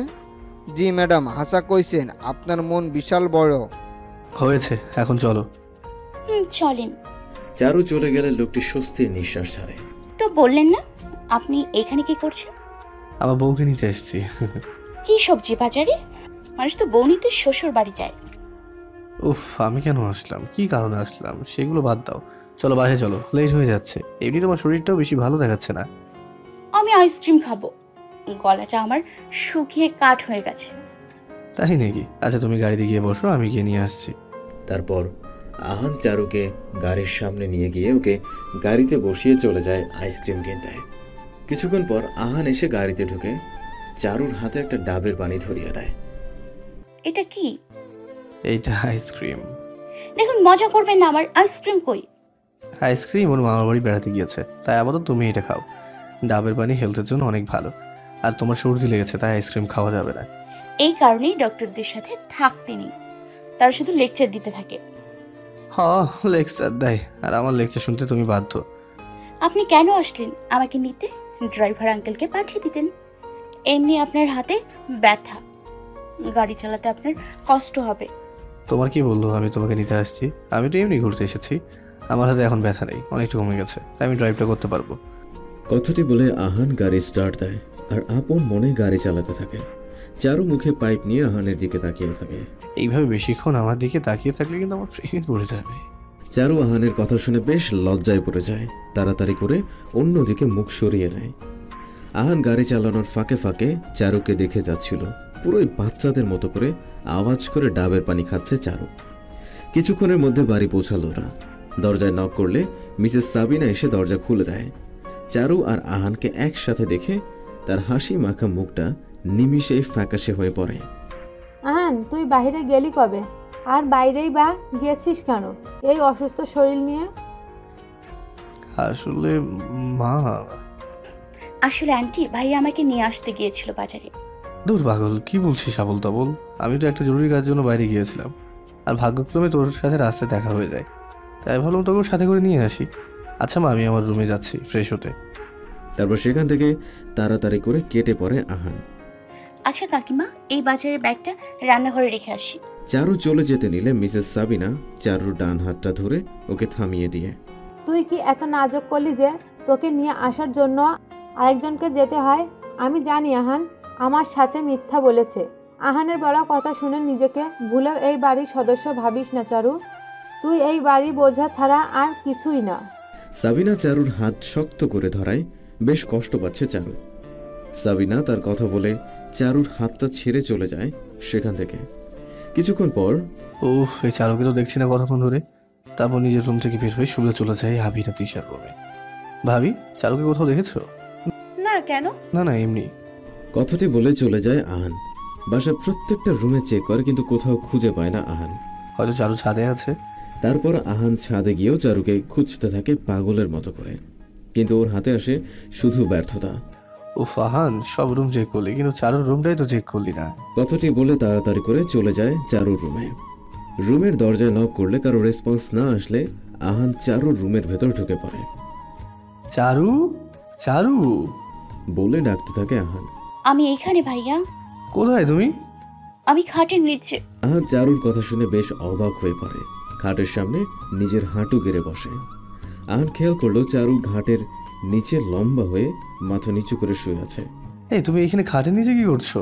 জি ম্যাডাম, হাসা কইছেন, আপনার মন বিশাল বড়। হয়েছে, এখন চলো। চলেন। চারু চলে গেলে লোকটি স্বস্তির নিঃশ্বাস ছাড়ে। তো বললেন না আপনি এখানে কি করছেন? আমার বউকে নিতে এসেছি। কি সবজি বাজারে? মানুষ তো বউ নিতে শ্বশুর বাড়ি যায়। উফ, আমি কেন আসলাম, কি কারণে আসলাম সেগুলো বাদ দাও, চলো বাসে চলো, লেট হয়ে যাচ্ছে। এমনি তোমার শরীরটাও বেশি ভালো দেখাচ্ছে না। আমি আইসক্রিম খাবো, গলাটা আমার শুকিয়ে কাঠ হয়ে গেছে। তাই নাকি? আচ্ছা তুমি গাড়িতে গিয়ে বসো, আমি গিয়ে নিয়ে আসছি। তারপর আহান চারুকে গাড়ির সামনে নিয়ে গিয়ে ওকে গাড়িতে বসিয়ে চলে যায় আইসক্রিম কিনতে। কিছুক্ষণ পর আহান এসে গাড়িতে ঢুকে চারুর হাতে একটা ডাবের পানি ধরিয়ে দেয়। এটা কি? এইটা আইসক্রিম। দেখুন, মজা করবেন না। আমার আইসক্রিম কই? আইসক্রিম ওর মামার বাড়ি বেড়াতে গিয়েছে, তাই আপাতত তুমি এটা খাও। ডাবের পানি হেলথের জন্য অনেক ভালো, আর তোমার সর্দি লেগেছে তাই আইসক্রিম খাওয়া যাবে না। এই কারণেই ডক্টরদের সাথে থাকতে নেই, তারা শুধু লেকচার দিতে থাকে। হ্যাঁ, লেকচার দেয়, আর আমার লেকচার শুনতে তুমি বাধ্য। আপনি কেন আসলেন আমাকে নিতে? ড্রাইভার আঙ্কেলকে পাঠিয়ে দিতেন। এমনি আপনার হাতে ব্যথা, গাড়ি চালাতে আপনার কষ্ট হবে। তোমার কি বললো আমি তোমাকে নিতে আসছি? আমি তো এমনি ঘুরতে এসেছি। আমার হাতে এখন ব্যথা নেই, অনেকটা কমে গেছে, তাই আমি ড্রাইভটা করতে পারবো। কথাটি বলে আহান গাড়ি স্টার্ট দেয় আর আপন মনে গাড়ি চালাতে থাকে। চারু মুখে পাইপ নিয়ে আহানের দিকে তাকিয়ে থাকে। এইভাবে বেশিক্ষণ আমার দিকে তাকিয়ে থাকলে কিন্তু আমার প্রেমে পড়ে যাবে। চারু আহানের কথা শুনে বেশ লজ্জায় পড়ে যায়। তাড়াতাড়ি করে অন্যদিকে মুখ সরিয়ে নেয়। আহান গাড়ি চালানোর ফাঁকে ফাঁকে চারুকে দেখে যাচ্ছিল। পুরোই বাচ্চাদের মতো করে আওয়াজ করে ডাবের পানি খাচ্ছে চারু। কিছুক্ষণের মধ্যে বাড়ি পৌঁছালো ওরা। দরজায় নক করলে মিসেস সাবিনা এসে দরজা খুলে দেয়। চারু আর আহানকে একসাথে দেখে তার হাসি মাখা মুখটা নিমিষেই ফ্যাকাশে হয়ে পড়ে। আহান, তুই বাইরে গেলি কবে? আর বাইরেই বা গিয়েছিস কেন এই অসুস্থ শরীর নিয়ে? আসলে মা, আসলে আন্টি ভাইয়া আমাকে নিয়ে আসতে গিয়েছিল বাজারে। দূর পাগল, কি বলছিস আবল তাবল? আমি তো একটা জরুরি কাজের জন্য বাইরে গিয়েছিলাম, আর ভাগ্যক্রমে তোর সাথে রাস্তায় দেখা হয়ে যায়, তাই ভাবলাম তোকে সাথে করে নিয়ে আসি। আচ্ছা মা, আমি আমার রুমে যাচ্ছি ফ্রেশ হতে। তারপর সেখান থেকে তাড়াতাড়ি করে কেটে পড়ে আহান। আচ্ছা কাকিমা, এই বাজারের ব্যাগটা রান্নাঘরে রেখে আসি। চারু চলে যেতে নিলে মিসেস সাবিনা চারুর ডান হাতটা ধরে ওকে থামিয়ে দিয়ে, তুই কি এত নাজুক করলি যে তোকে নিয়ে আসার জন্য আরেকজনকে যেতে হয়? আমি জানি আহান আমার সাথে মিথ্যা বলেছে। আহানের বলা কথা শুনে নিজেকে ভুলেও এই বাড়ির সদস্য ভাবিস না চারু। তুই এই বাড়ি বোঝা ছাড়া আর কিছুই না। সাবিনা চারুর হাত শক্ত করে ধরায়। বেশ কষ্ট পাচ্ছে চারু। সাবিনা তার কথা বলে চারুর হাতটা ছেড়ে চলে যায় সেখান থেকে। কিছুক্ষণ পর উফ, এই চারুকে তো দেখছি না কতক্ষণ ধরে। তারপর নিজের রুম থেকে বের হয়ে শুলে চলে যায় আবির আর তিশার রুমে। ভাবি, চারুকে কোথাও দেখেছো? না, কেন? না না, এমনি। কথাটি বলে চলে যায় আহান। বাসার প্রত্যেকটা রুমে চেক করে কিন্তু কোথাও খুঁজে পায় না আহান। হয়তো চারু ছাদে আছে। তারপর আহান ছাদে গিয়েও চারুকে খুঁজতে থাকে পাগলের মতো করে, কিন্তু ওর হাতে আসে শুধু ব্যর্থতা। উফ আহান, সব রুম চেক করলি কিন্তু চারুর রুমটাই তো চেক করলি না। কথাটি বলে তাড়াতাড়ি করে চলে যায় চারুর রুমে। রুমের দরজায় নক করলে কারো রেসপন্স না আসলে আহান চারুর রুমের ভেতর ঢুকে পড়ে। চারু, চারু বলে ডাকতে থাকে আহান। আমি এখানে ভাইয়া। কোথায় তুমি? আমি খাটের নিচে। আহান চারুর কথা শুনে বেশ অবাক হয়ে পড়ে। খাটের সামনে নিজের হাঁটু গেড়ে বসে। আহান খেয়াল করলো চারু ঘাটের নিচে লম্বা হয়ে মাথা নিচু করে শুয়ে আছে। এই তুমি এখানে খাটের নিচে কি করছো?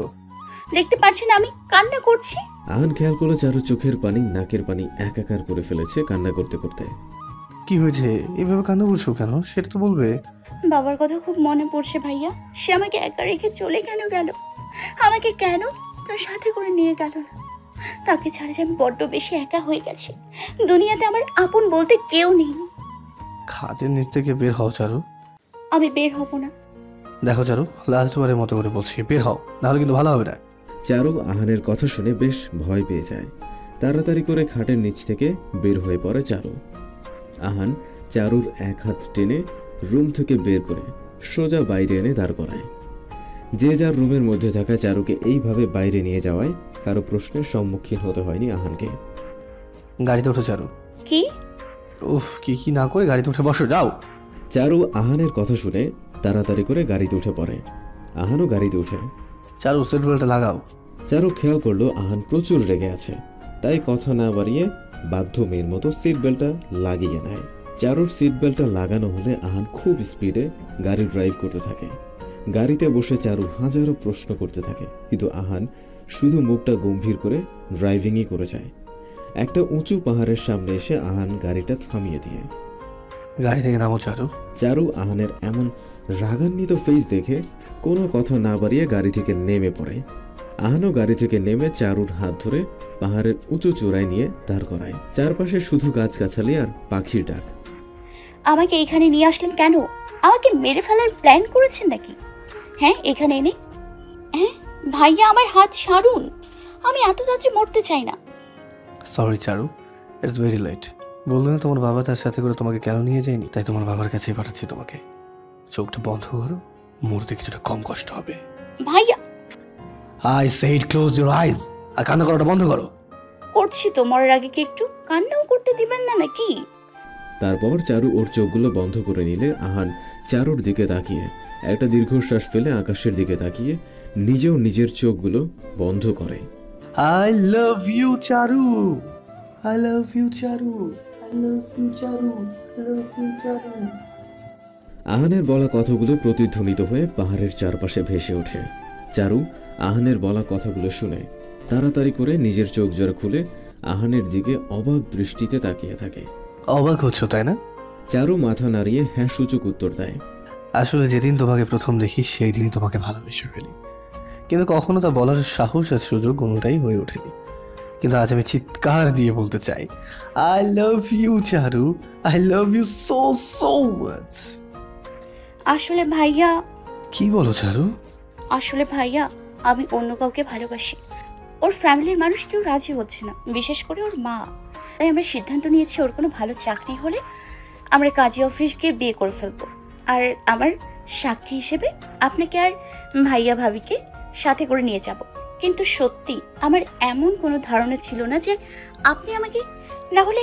দেখতে পাচ্ছেন আমি কান্না করছি। আহান খেয়াল করলো চারু চোখের পানি নাকের পানি একাকার করে ফেলেছে কান্না করতে করতে। কি হয়েছে? এইভাবে কান্না করছো কেন, সেটা তো বলবে। বাবার কথা খুব মনে পড়ছে ভাইয়া। সে আমাকে একা রেখে চলে কেন গেল? আমাকে কেন তার সাথে করে নিয়ে গেল না? তাকে ছাড়া যে আমি বড্ড বেশি একা হয়ে গেছি। দুনিয়াতে আমার আপন বলতে কেউ নেই। খাটের নিচ থেকে বের হও চারু। আমি বের হব না। দেখো চারু, লাস্টবারের মতো করে বলছি, বের হও, নাহলে কিন্তু ভালো হবে না। চারু আহানের কথা শুনে বেশ ভয় পেয়ে যায়। তাড়াতাড়ি করে খাটের নিচ থেকে বের হয়ে পড়ে চারু। আহান চারুর এক হাত টেনে রুম থেকে বের করে সোজা বাইরে এনে দাঁড় করায়। যে যার রুমের মধ্যে থাকা চারুকে এইভাবে বাইরে নিয়ে যাওয়ায় কারো প্রশ্নের সম্মুখীন হতে হয়নি আহানকে। গাড়িতে ওঠো চারু। কি? উফ, কি না করে গাড়িতে উঠে বসো, যাও। চারু আহানের কথা শুনে তাড়াতাড়ি করে গাড়িতে উঠে পড়ে। আহানও গাড়িতে উঠে। চারু, সিট বেল্টটা লাগাও। চারু খেয়াল করলো আহান প্রচুর রেগে আছে, তাই কথা না বাড়িয়ে বাধ্য মেয়ের মতো সিট বেল্টটা লাগিয়ে নেয়। চারুর সিট বেল্টটা লাগানো হলে আহান খুব স্পিডে গাড়ি ড্রাইভ করতে থাকে। গাড়িতে বসে চারু হাজারো প্রশ্ন করতে থাকে, কিন্তু আহান শুধু মুখটা গম্ভীর করে ড্রাইভিংই করে যায়। একটা উঁচু পাহাড়ের সামনে এসে আহান গাড়িটা থামিয়ে দিয়ে, গাড়ি থেকে নামো চারু। চারু আহানের এমন রাগান্বিত ফেস দেখে কোনো কথা না বাড়িয়ে গাড়ি থেকে নেমে পড়ে। আহানও গাড়ি থেকে নেমে চারুর হাত ধরে পাহাড়ের উঁচু চূড়ায় নিয়ে দাঁড় করায়। চারপাশে শুধু গাছগাছালি আর পাখির ডাক। আমাকে এখানে নিয়ে আসলেন কেন? আমাকে মেরে ফেলার প্ল্যান করেছেন নাকি? হ্যাঁ, এখানে এনে হ্যাঁ ভাইয়া, আমার হাত ছাড়ুন। আমি এত তাড়াতাড়ি মরতে চাই না। Sorry Charu, it's very late. বললো না তোমার বাবা তার সাথে করে তোমাকে কেন নিয়ে যায়নি, তাই তোমার বাবার কাছেই পাঠাচ্ছি তোমাকে। চোখটা বন্ধ করো, মরতে কিছুটা কম কষ্ট হবে। ভাইয়া, I said close your eyes. আর কান্না করাটা বন্ধ করো। করছি তো, মরার আগে কি একটু কান্নাও করতে দিবেন না নাকি? তারপর চারু ওর চোখগুলো বন্ধ করে নিলে আহান চারুর দিকে তাকিয়ে একটা দীর্ঘশ্বাস ফেলে আকাশের দিকে তাকিয়ে নিজেও নিজের চোখগুলো বন্ধ করে। I love you, Charu. I love you Charu, I love you Charu, I love you Charu. আহানের বলা কথাগুলো প্রতিধ্বনিত হয়ে পাহাড়ের চারপাশে ভেসে ওঠে। চারু আহানের বলা কথাগুলো শুনে তাড়াতাড়ি করে নিজের চোখ জোড়া খুলে আহানের দিকে অবাক দৃষ্টিতে তাকিয়ে থাকে। অবাক হচ্ছ তাই না? চারু মাথা নাড়িয়ে হ্যাঁ সূচক উত্তর দেয়। আসলে যেদিন তোমাকে প্রথম দেখি সেই দিনই তোমাকে ভালোবেসে ফেলি, কিন্তু কখনো তা বলার সাহস আর সুযোগ কোনোটাই হয়ে ওঠেনি। কিন্তু আজ আমি চিৎকার দিয়ে বলতে চাই, I love you Charu, I love you so so much. আসলে ভাইয়া, কি বলো চারু? আসলে ভাইয়া আমি অন্য কাউকে ভালোবাসি। ওর ফ্যামিলির মানুষ কেউ রাজি হচ্ছে না, বিশেষ করে ওর মা। তাই আমরা সিদ্ধান্ত নিয়েছি ওর কোনো ভালো চাকরি হলে আমরা কাজী অফিসকে বিয়ে করে ফেলবো। আর আমার সাক্ষী হিসেবে আপনাকে আর ভাইয়া ভাবিকে সাথে করে নিয়ে যাব। কিন্তু সত্যি আমার এমন কোনো ধারণা ছিল না যে আপনি আমাকে, না হলে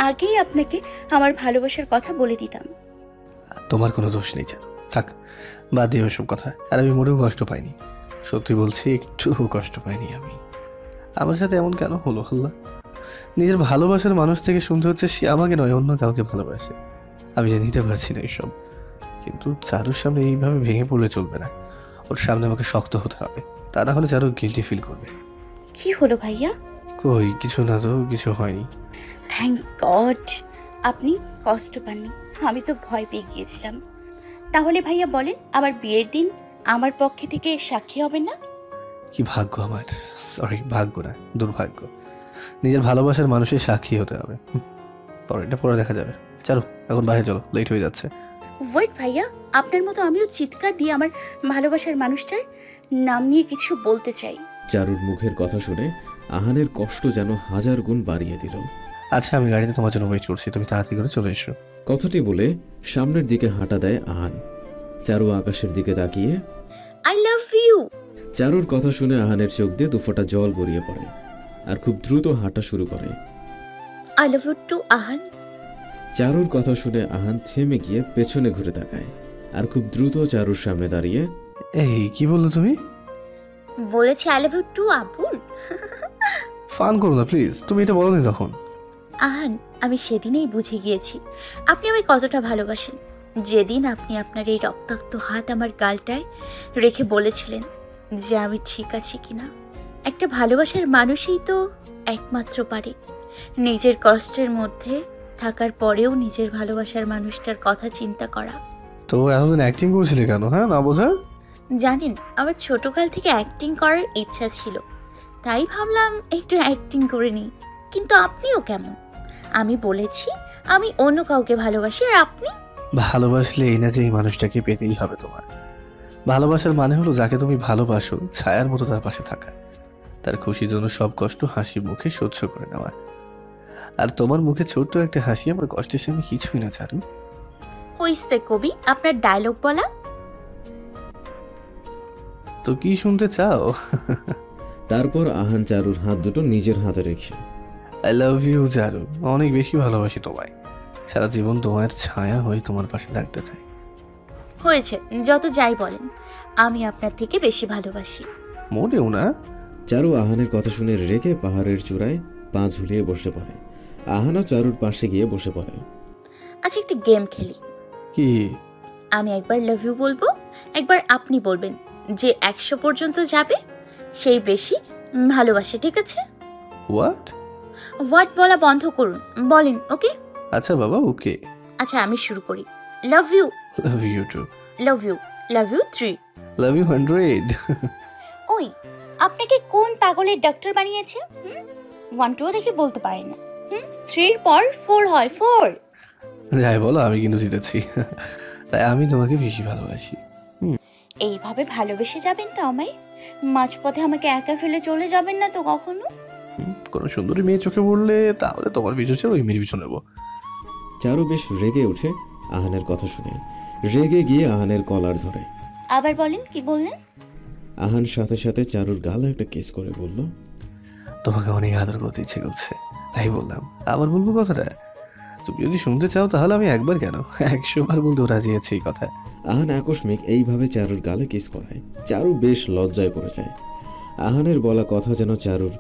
আগেই আপনাকে আমার ভালোবাসার কথা বলে দিতাম। তোমার কোনো দোষ নেই চারু, থাক বাদ দিয়ে ওসব কথা। আর আমি মোটেও কষ্ট পাইনি, সত্যি বলছি একটু কষ্ট পাইনি আমি। আমার সাথে এমন কেন হলো আল্লাহ? নিজের ভালোবাসার মানুষ থেকে শুনতে হচ্ছে সে আমাকে নয় অন্য কাউকে ভালোবাসে। আমি যে নিতে পারছি না এইসব, কিন্তু চারুর সামনে এইভাবে ভেঙে পড়লে চলবে না। ওর সামনে আমাকে শক্ত হতে হবে, তা না হলে চারু গিল্টি ফিল করবে। কি হলো ভাইয়া? কই কিছু না তো, কিছু হয়নি। থ্যাংক গড আপনি কষ্ট পাননি, আমি তো ভয় পেয়ে গিয়েছিলাম। তাহলে ভাইয়া বলেন, আমার বিয়ের দিন আমার পক্ষে থেকে সাক্ষী হবেন না? কি ভাগ্য আমার, সরি ভাগ্য না, দুর্ভাগ্য। নিজের ভালোবাসার মানুষের সাক্ষী হতে হবে। পরেরটা পরে দেখা যাবে। চলো এখন বাইরে চলো, লেট হয়ে যাচ্ছে। ওয়েট ভাইয়া, আপনার মতো আমিও চিৎকার দিয়ে আমার ভালোবাসার মানুষটার নাম নিয়ে কিছু বলতে চাই। চারুর মুখের কথা শুনে আহানের কষ্ট যেন হাজার গুণ বাড়িয়ে দিল। আচ্ছা আমি গাড়িতে তোমার জন্য ওয়েট করছি, তুমি তাড়াতাড়ি করে চলে এসো। কথাটি বলে সামনের দিকে হাঁটা দেয় আহান। চারু আকাশের দিকে তাকিয়ে আই লাভ ইউ। চারুর কথা শুনে আহানের চোখ দিয়ে দুফোঁটা জল গড়িয়ে পড়ে আর খুব দ্রুত হাঁটা শুরু করে। I love you too Ahan. চারুর কথা শুনে আহান থেমে গিয়ে পেছনে ঘুরে তাকায় আর খুব দ্রুত চারুর সামনে দাঁড়িয়ে, এই কি বললো তুমি? বলেছি I love you too Abul. Fun করো না প্লিজ, তুমি এটা বলোনি তখন। আহান, আমি সেদিনেই বুঝে গিয়েছি আপনি আমায় কতটা ভালোবাসেন, যেদিন আপনি আপনার এই রক্তাক্ত হাত আমার গালটায় রেখে বলেছিলেন যে আমি ঠিক আছি কিনা। একটা ভালোবাসার মানুষই তো একমাত্র পারে নিজের কষ্টের মধ্যে থাকার পরেও নিজের ভালোবাসার মানুষটার কথা চিন্তা করা। তো এতদিন অ্যাক্টিং করছিলে কেন? হ্যাঁ না বোঝা। জানেন, আমার ছোটকাল থেকে অ্যাক্টিং করার ইচ্ছা ছিল, তাই ভাবলাম একটু অ্যাক্টিং করে নিই। কিন্তু আপনিও কেমন? আমি বলেছি আমি অন্য কাউকে ভালোবাসি, আর আপনি? ভালোবাসলে এই না যে এই মানুষটাকে পেতেই হবে তোমার। ভালোবাসার মানে হলো যাকে তুমি ভালোবাসো ছায়ার মতো তার পাশে থাকা, তার খুশির জন্য সব কষ্ট হাসি মুখে সহ্য করে নেওয়া। আর তোমার মুখে ছোট্ট একটা হাসি আমার কষ্টের সামনে কিছুই না চারু। হইছে কবি, আপনার ডায়লগ বলা। তো কি শুনতে চাও? তারপর আহান চারুর হাত দুটো নিজের হাতে রেখে, আই লাভ ইউ চারু, অনেক বেশি ভালোবাসি তোমায়। সারা জীবন তোমার ছায়া হয়ে তোমার পাশে থাকতে চাই। হয়েছে, যত যাই বলেন, আমি আপনার থেকে বেশি ভালোবাসি। মোটেও না। চারু আহানের কথা শুনে রেগে পাহাড়ের চূড়ায় পা ঝুলিয়ে বসে পড়ে। আহানও চারুর পাশে গিয়ে বসে পড়ে। আচ্ছা একটা গেম খেলি। কি? আমি একবার লাভ ইউ বলবো, একবার আপনি বলবেন। যে 100 পর্যন্ত যাবে সেই বেশি ভালোবাসে, ঠিক আছে? হোয়াট? হোয়াট বলা বন্ধ করুন, বলেন ওকে। আচ্ছা বাবা ওকে। আচ্ছা আমি শুরু করি। Love you. Love you too. Love you. Love you 3। Love you 100। ওই আপনাকে কোন পাগলের ডক্টর বানিয়েছে? 1 2 দেখে বলতে পারেন না। 3 এর পর 4 হয়, 4। যাই বলো আমি কিন্তু জিতেছি, তাই আমি তোমাকে বেশি ভালোবাসি। এইভাবে ভালোবেসে যাবেন তো আমায়? মাঝপথে আমাকে একা ফেলে চলে যাবেন না তো কখনো? কোনো সুন্দরী মেয়ে চোখে পড়লে তাহলে তোমার পিছনে ওই মেয়ের পিছনে নেবো। চারু বেশ রেগে ওঠে আহানের কথা শুনে। রেগে গিয়ে আহানের কলার ধরে। আবার বলেন, কি বললেন? আহান সাথে সাথে চারুর গালে একটা কিস করে বলল, তোমাকে অনেক আদর করতে ইচ্ছে করছে, তাই বললাম। আবার বলবো কথাটা? তুমি যদি শুনতে চাও তাহলে আমি একবার কেন 100 বার বলতেও রাজি আছি এই কথা। আহান আকস্মিক এইভাবে চারুর গালে কিস করায়। চারু বেশ লজ্জায় পড়ে যায়। আহানের বলা কথা যেন চারুর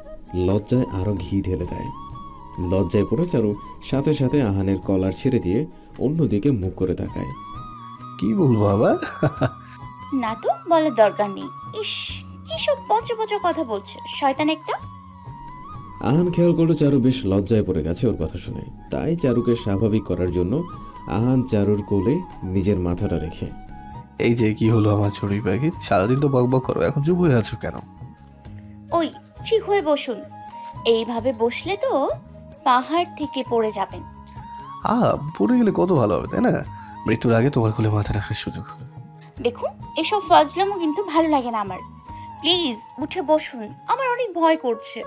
লজ্জায় আরো ঘি ঢেলে দেয়। লজ্জায় পড়ে চারু সাথে সাথে আহানের কলার ছেড়ে দিয়ে অন্যদিকে মুখ করে তাকায়। কি বলবো বাবা? না তো বলার দরকার নেই। ইস, কি সব পচা পচা কথা বলছে শয়তান একটা। আহান খেয়াল করলো চারু বেশ লজ্জায় পড়ে গেছে ওর কথা শুনে, তাই চারুকে স্বাভাবিক করার জন্য আহান চারুর কোলে নিজের মাথাটা রেখে, এই যে কি হলো আমার চড়ুই পাখির? সারাদিন তো বকবক করো, এখন চুপ হয়ে আছো কেন? ওই ঠিক হয়ে বসুন, এইভাবে বসলে তো পাহাড় থেকে পড়ে যাবেন। পড়ে গেলে কত ভালো হবে, তাই না? মৃত্যুর আগে তোমার কোলে মাথা রাখার সুযোগ হলো। দেখুন, এসব ফাজলামো কিন্তু ভালো লাগে না আমার। প্লিজ উঠে বসুন, আমার অনেক ভয় করছে।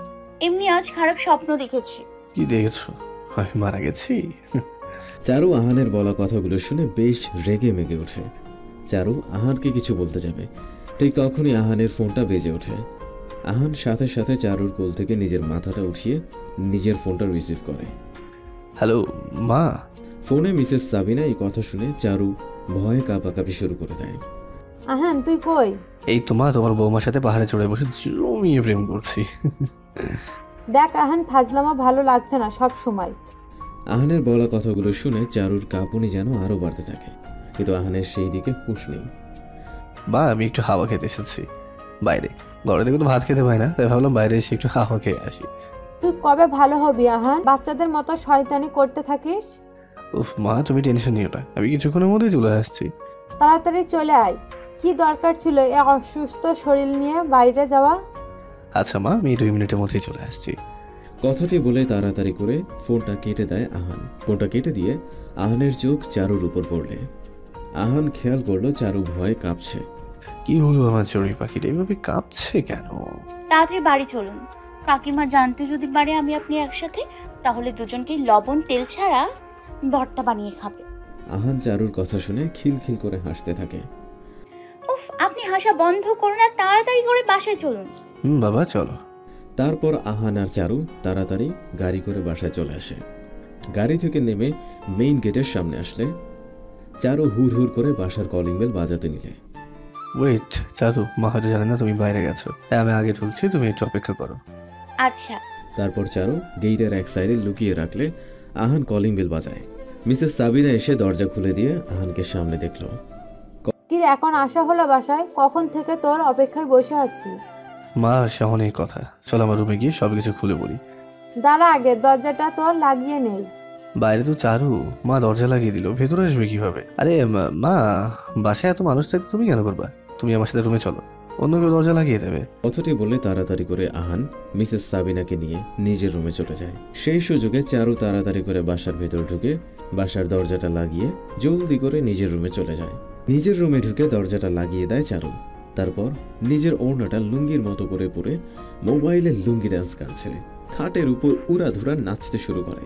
এমনি আজ খারাপ স্বপ্ন দেখেছি। কি দেখেছো? আমি মারা গেছি? চারু আহানের বলা কথাগুলো শুনে বেশ রেগে মেগে ওঠে। চারু আহানকে কিছু বলতে যাবে, ঠিক তখনই আহানের ফোনটা বেজে ওঠে। আহান সাথে সাথে চারুর কোল থেকে নিজের মাথাটা উঠিয়ে নিজের ফোনটা রিসিভ করে। হ্যালো মা। ফোনে মিসেস সাবিনা এই কথা শুনে চারু ভয়ে কাঁপাকাঁপি শুরু করে দেয়। আহান তুই কই? এই তো মা, তোমার বৌমার সাথে পাহাড়ে চড়ে বসে জমিয়ে প্রেম করছি। দেখ আহান, ফাজলামা ভালো লাগছে না সব সময়। আহানের বলা কথাগুলো শুনে চারুর কাঁপুনি যেন আরো বাড়তে থাকে, কিন্তু আহানের সেই দিকে হুঁশ নেই। বা আমি একটু হাওয়া খেতে এসেছি বাইরে, ঘরে থেকে তো ভাত খেতে পাই না, তাই ভাবলাম বাইরে এসে একটু হাওয়া খেয়ে আসি। তুই কবে ভালো হবি আহান? বাচ্চাদের মতো শয়তানি করতে থাকিস। উফ মা, তুমি টেনশন নিও না, আমি কিছুক্ষণের মধ্যেই চলে আসছি। তাড়াতাড়ি চলে আয়। কি দরকার ছিল এই অসুস্থ শরীর নিয়ে বাইরে যাওয়া? আচ্ছা মা, আমি 2 মিনিটের মধ্যেই চলে আসছি। কথাটি বলে তাড়াতাড়ি করে ফোনটা কেটে দেয় আহান। ফোনটা কেটে দিয়ে আহানের চোখ চারুর উপর পড়লে আহান খেয়াল করলো চারু ভয়ে কাঁপছে। কি হলো আমার চড়ুই পাখিটা এভাবে কাঁপছে কেন? তাড়াতাড়ি বাড়ি চলুন। কাকিমা জানতে যদি পারে আমি আপনি একসাথে, তাহলে দুজনকে লবণ তেল ছাড়া ভর্তা বানিয়ে খাবে। আহান চারুর কথা শুনে খিলখিল করে হাসতে থাকে। উফ, আপনি হাসা বন্ধ করুন আর তাড়াতাড়ি করে বাসায় চলুন। বাবা চলো। তারপর আহান আর চারু তাড়াতাড়ি গাড়ি করে বাসায় চলে আসে। গাড়ি থেকে নেমে মেইন গেটের সামনে আসলে চারু হুড় হুড় করে বাসার কলিং বেল বাজাতে নিলে। ওয়েট চারু, মা হয়তো জানে না তুমি বাইরে গেছো, তাই আমি আগে ঢুকছি, তুমি একটু অপেক্ষা করো। আচ্ছা। তারপর চারু গেটের এক সাইডে লুকিয়ে রাখলে আহান কলিং বেল বাজায়। মিসেস সাবিনা এসে দরজা খুলে দিয়ে আহানকে সামনে দেখলো। কি রে, এখন আসা হলো বাসায়? কখন থেকে তোর অপেক্ষায় বসে আছি। মা সে অনেক কথা, চলো আমার রুমে গিয়ে সবকিছু খুলে বলি। দাঁড়া, আগে দরজাটা তোর লাগিয়ে নেই। বাইরে তো চারু, মা দরজা লাগিয়ে দিল, ভেতরে আসবে কিভাবে? আরে মা, বাসায় এত মানুষ থাকতে তুমি কেন করবা? তুমি আমার সাথে রুমে চলো, অন্য কেউ দরজা লাগিয়ে দেবে। কথাটি বলে তাড়াতাড়ি করে আহান মিসেস সাবিনাকে নিয়ে নিজের রুমে চলে যায়। সেই সুযোগে চারু তাড়াতাড়ি করে বাসার ভেতর ঢুকে বাসার দরজাটা লাগিয়ে জলদি করে নিজের রুমে চলে যায়। নিজের রুমে ঢুকে দরজাটা লাগিয়ে দেয় চারু। তারপর নিজের ওড়নাটা লুঙ্গির মতো করে পরে মোবাইলে লুঙ্গি ডান্স গান ছেড়ে খাটের উপর উড়াধুরা নাচতে শুরু করে।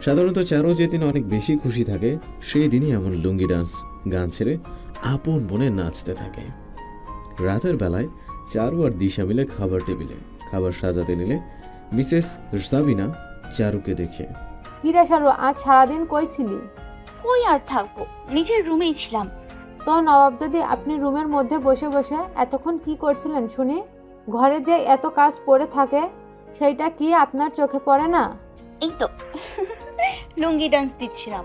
সাধারণত চারু যেদিন অনেক বেশি খুশি থাকে সেই দিনই এমন লুঙ্গি ডান্স গান ছেড়ে আপন মনে নাচতে থাকে। রাতের বেলায় চারু আর দিশা মিলে খাবার টেবিলে খাবার সাজাতে নিলে মিসেস সাবিনা চারুকে দেখে, কি রে সারু, আজ সারাদিন কই ছিলি? কই আর থাকবো, নিজের রুমেই ছিলাম। তো নবাবজাদি, আপনি রুমের মধ্যে বসে বসে এতক্ষণ কি করছিলেন শুনি? ঘরে যে এত কাজ পড়ে থাকে সেইটা কি আপনার চোখে পড়ে না? এই তো লুঙ্গি ডান্স দিচ্ছিলাম।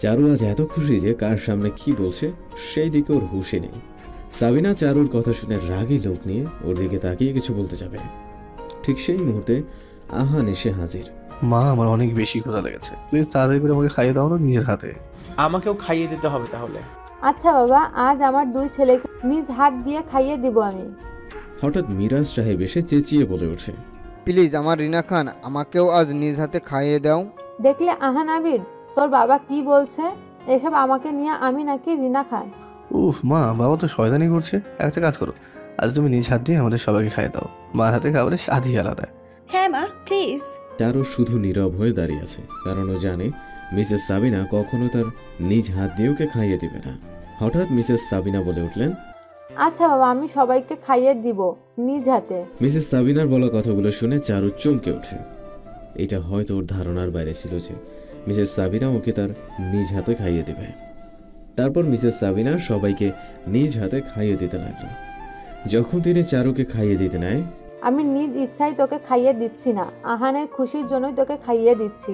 চারু আজ এত খুশি যে কার সামনে কি বলছে সেই দিকে ওর হুঁশে নেই। সাবিনা চারুর কথা শুনে রাগী লোক নিয়ে ওর দিকে তাকিয়ে কিছু বলতে যাবে, ঠিক সেই মুহূর্তে আহান এসে হাজির। মা আমার অনেক বেশি ক্ষুধা লেগেছে, প্লিজ তাড়াতাড়ি করে আমাকে খাইয়ে দাও না নিজের হাতে। আমাকেও খাইয়ে দিতে হবে তাহলে। আচ্ছা বাবা, আজ আমার 2 ছেলেকে নিজ হাত দিয়ে খাইয়ে দিব আমি। হঠাৎ মিরাজ সাহেব এসে চেঁচিয়ে বলে ওঠে, প্লিজ আমার রিনা খান, আমাকেও আজ নিজ হাতে খাইয়ে দাও। দেখলে আহান আবির, তোর বাবা কি বলছে? এসব আমাকে নিয়ে আমি নাকি রিনা খান? উফ মা, বাবা তো শয়তানি করছে। একটা কাজ করো, আজ তুমি নিজ হাত দিয়ে আমাদের সবাইকে খাইয়ে দাও, মার হাতে খাবারের স্বাদই আলাদা। হ্যাঁ মা, প্লিজ। চারু শুধু নীরব হয়ে দাঁড়িয়ে আছে, কারণ ও জানে মিসেস সাবিনা কখনো তার নিজ হাত দিয়ে ওকে খাইয়ে দিবে না। হঠাৎ মিসেস সাবিনা বলে উঠলেন, আচ্ছা বাবা, আমি সবাইকে খাইয়ে দিব নিজ হাতে। মিসেস সাবিনার বলা কথাগুলো শুনে চারু চমকে ওঠে। এটা হয়তো ওর ধারণার বাইরে ছিল যে মিসেস সাবিনা ওকে তার নিজ হাতে খাইয়ে দেবে। তারপর মিসেস সাবিনা সবাইকে নিজ হাতে খাইয়ে দিতে লাগলো। যখন তিনি চারুকে খাইয়ে দিতে নেয়, আমি নিজ ইচ্ছায় তোকে খাইয়ে দিচ্ছি না, আহানের খুশির জন্যই তোকে খাইয়ে দিচ্ছি।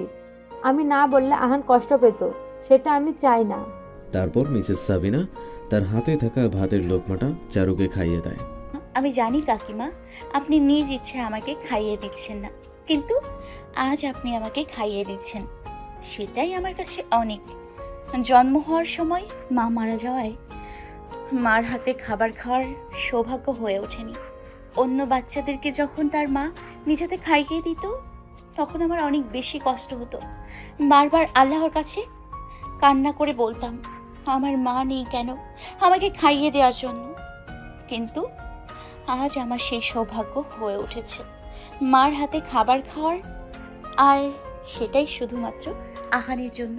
আমি না বললে আহান কষ্ট পেত, সেটা আমি চাই না। তারপর মিসেস সাবিনা তার হাতে থাকা ভাতের লোকমাটা চারুকে খাইয়ে দেয়। আমি জানি কাকিমা, আপনি নিজ ইচ্ছে আমাকে খাইয়ে দিচ্ছেন না, কিন্তু আজ আপনি আমাকে খাইয়ে দিচ্ছেন, সেটাই আমার কাছে অনেক। জন্ম হওয়ার সময় মা মারা যাওয়ায় মার হাতে খাবার খাওয়ার সৌভাগ্য হয়ে ওঠেনি। অন্য বাচ্চাদেরকে যখন তার মা নিজ হাতে খাইয়ে দিত, তখন আমার অনেক বেশি কষ্ট হতো। বারবার আল্লাহর কাছে কান্না করে বলতাম, আমার মা নেই কেন আমাকে খাইয়ে দেওয়ার জন্য। কিন্তু আজ আমার সেই সৌভাগ্য হয়ে উঠেছে মার হাতে খাবার খাওয়ার, আর সেটাই শুধুমাত্র আহানের জন্য।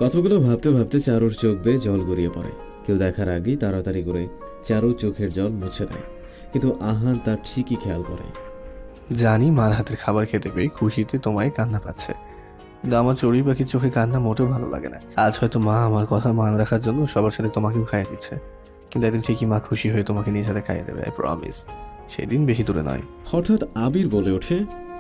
কথাগুলো ভাবতে ভাবতে চারুর চোখ বেয়ে জল গড়িয়ে পড়ে। কেউ দেখার আগেই তাড়াতাড়ি করে চারুর চোখের জল মুছে দেয়, কিন্তু আহান তার ঠিকই খেয়াল করে। জানি মার হাতের খাবার খেতে পেয়ে খুশিতে তোমায় কান্না পাচ্ছে, কিন্তু আমার চড়ুই পাখির চোখে কান্না মোটেও ভালো লাগে না। আজ হয়তো মা আমার কথা মান রাখার জন্য সবার সাথে তোমাকেও খাইয়ে দিচ্ছে, কিন্তু একদিন ঠিকই মা খুশি হয়ে তোমাকে নিজ হাতে খাইয়ে দেবে, আই প্রমিস। সেদিন বেশি দূরে নয়। হঠাৎ আবির বলে ওঠে,